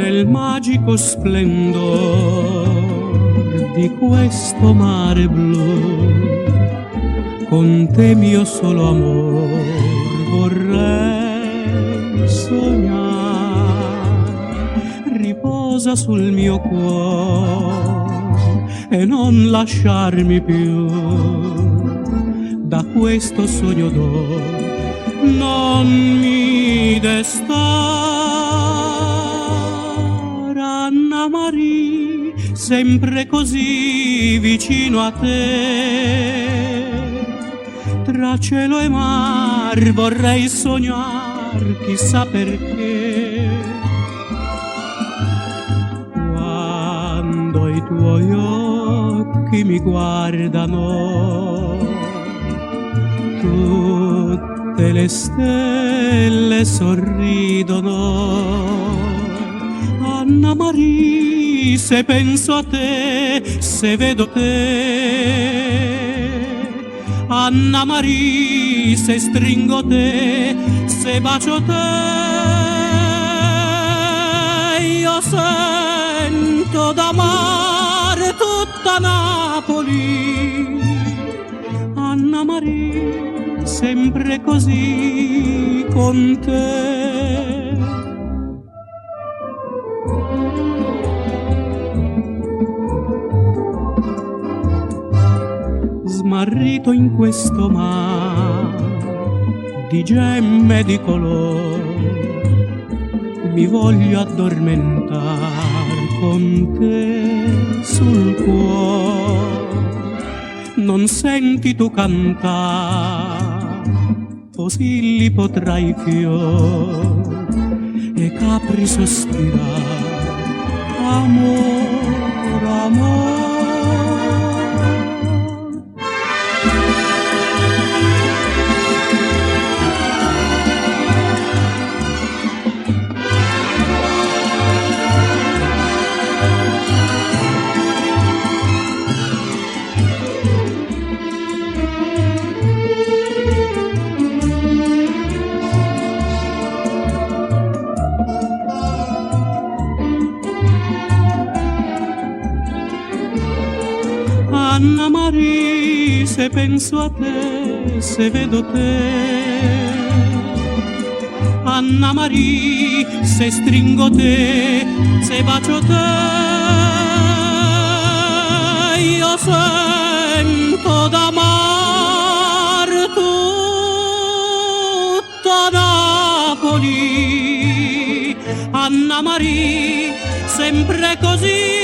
nel magico splendor di questo mare blu. Con te mio solo amor vorrei sognare, riposa sul mio cuore e non lasciarmi più da questo sogno d'oro, non mi destare. Anna Maria, sempre così vicino a te, tra cielo e mar vorrei sognar, chissà perché. Quando i tuoi occhi mi guardano, tutte le stelle sorridono. Anna Maria, se penso a te, se vedo te. Anna Maria, se stringo te, se bacio te, io sento d'amare tutta Napoli. Anna Maria, sempre così con te. Smarrito in questo mar di gemme e di color, mi voglio addormentar con te sul cuore. Non senti tu cantare, così li potrai fior e capri sospirare. Amor, amor. Anna Maria, se penso a te, se vedo te. Anna Maria, se stringo te, se bacio te, io sento d'amar tutta Napoli. Anna Maria, sempre così